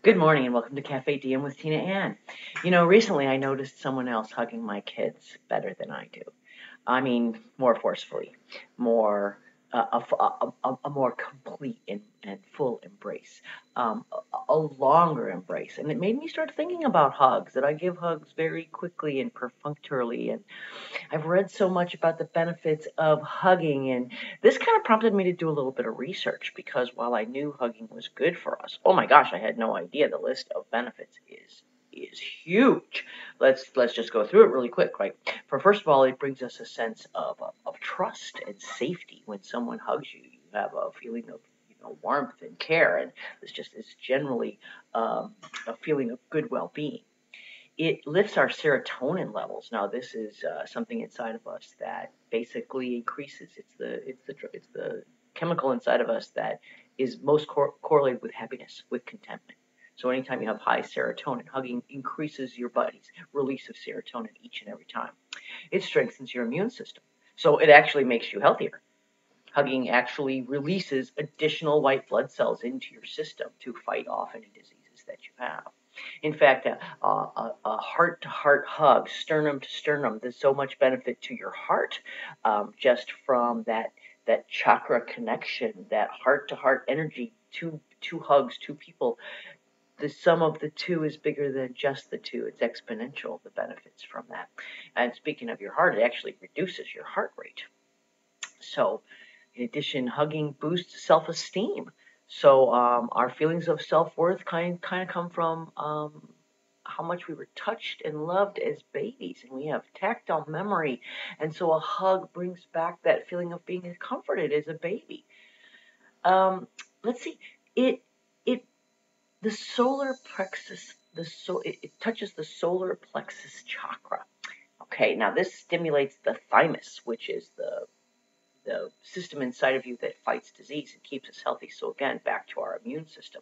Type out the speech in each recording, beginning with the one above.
Good morning and welcome to Cafe Diem with Tina Ann. Recently I noticed someone else hugging my kids better than I do. I mean, more forcefully, more a more complete and full embrace, a longer embrace, and it made me start thinking about hugs. That I give hugs very quickly and perfunctorily, and I've read so much about the benefits of hugging, and this kind of prompted me to do a little bit of research because while I knew hugging was good for us, oh my gosh, I had no idea the list of benefits is huge. Let's just go through it really quick, right? For first of all, it brings us a sense of trust and safety when someone hugs you. You have a feeling of warmth and care, and it's just is generally a feeling of good well-being. It lifts our serotonin levels. Now, this is something inside of us that basically increases. It's the chemical inside of us that is most correlated with happiness, with contentment. So anytime you have high serotonin, hugging increases your body's release of serotonin each and every time. It strengthens your immune system. So it actually makes you healthier. Hugging actually releases additional white blood cells into your system to fight off any diseases that you have. In fact, a heart-to-heart hug, sternum to sternum, there's so much benefit to your heart just from that chakra connection, that heart-to-heart energy. Two hugs, two people. The sum of the two is bigger than just the two. It's exponential, the benefits from that. And speaking of your heart, it actually reduces your heart rate. So, in addition, hugging boosts self-esteem. So our feelings of self-worth kind of come from how much we were touched and loved as babies, and we have tactile memory, and so a hug brings back that feeling of being comforted as a baby. Let's see, it it the solar plexus, it touches the solar plexus chakra. Okay, now this stimulates the thymus, which is the system inside of you that fights disease and keeps us healthy. So again, back to our immune system.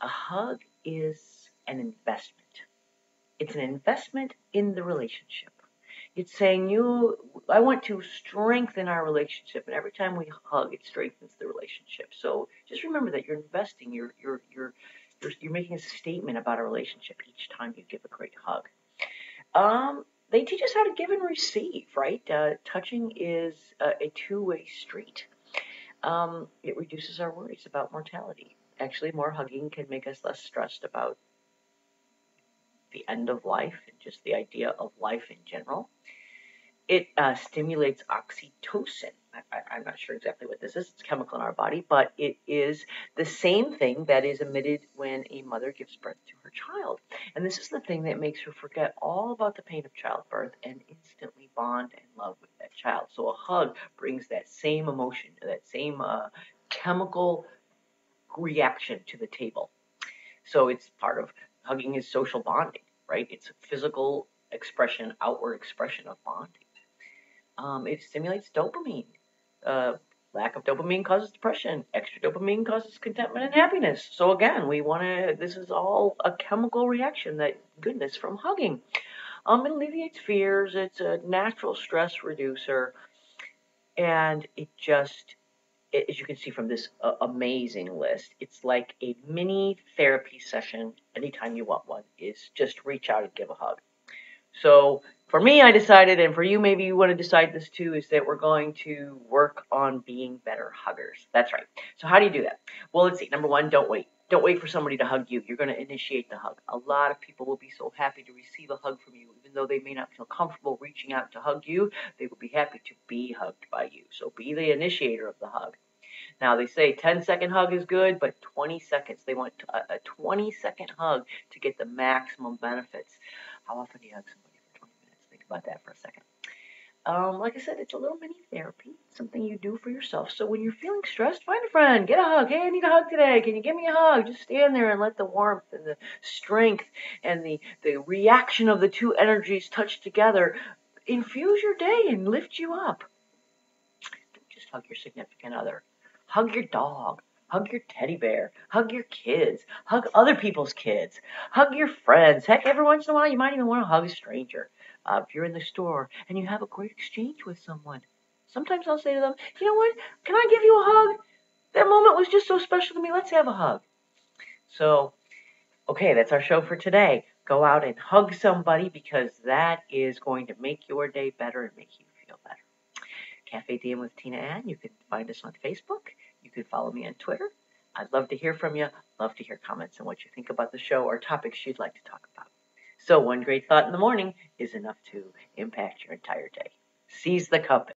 A hug is an investment. It's an investment in the relationship. It's saying I want to strengthen our relationship, and every time we hug, it strengthens the relationship. So just remember that you're investing. You're making a statement about a relationship each time you give a great hug. They teach us how to give and receive, right? Touching is a two-way street. It reduces our worries about mortality. Actually, more hugging can make us less stressed about the end of life and just the idea of life in general. It stimulates oxytocin. I'm not sure exactly what this is. It's a chemical in our body, but it is the same thing that is emitted when a mother gives birth to her child. And this is the thing that makes her forget all about the pain of childbirth and instantly bond and love with that child. So a hug brings that same emotion, that same chemical reaction to the table. So it's part of hugging is social bonding, right? It's a physical expression, outward expression of bonding. It stimulates dopamine. Lack of dopamine causes depression. Extra dopamine causes contentment and happiness. So again, this is all a chemical reaction, that goodness from hugging. It alleviates fears. It's a natural stress reducer. And as you can see from this amazing list, it's like a mini therapy session. Anytime you want one, is just reach out and give a hug. So for me, I decided, and for you, maybe you want to decide this too, is that we're going to work on being better huggers. That's right. So how do you do that? Well, let's see. Number one, don't wait. Don't wait for somebody to hug you. You're going to initiate the hug. A lot of people will be so happy to receive a hug from you, even though they may not feel comfortable reaching out to hug you. They will be happy to be hugged by you. So be the initiator of the hug. Now, they say 10-second hug is good, but 20 seconds. They want a 20-second hug to get the maximum benefits. How often do you hug somebody for 20 minutes? Think about that for a second. Like I said, it's a little mini therapy, something you do for yourself. So when you're feeling stressed, find a friend, get a hug. Hey, I need a hug today. Can you give me a hug? Just stand there and let the warmth and the strength and the reaction of the two energies touch together infuse your day and lift you up. Don't just hug your significant other. Hug your dog. Hug your teddy bear. Hug your kids. Hug other people's kids. Hug your friends. Heck, every once in a while, you might even want to hug a stranger. If you're in the store and you have a great exchange with someone, sometimes I'll say to them, you know what? Can I give you a hug? That moment was just so special to me. Let's have a hug. So, okay, that's our show for today. Go out and hug somebody because that is going to make your day better and make you feel better. Cafe Diem with Tina Ann. You can find us on Facebook. You can follow me on Twitter. I'd love to hear from you. Love to hear comments on what you think about the show or topics you'd like to talk about. So one great thought in the morning is enough to impact your entire day. Seize the cup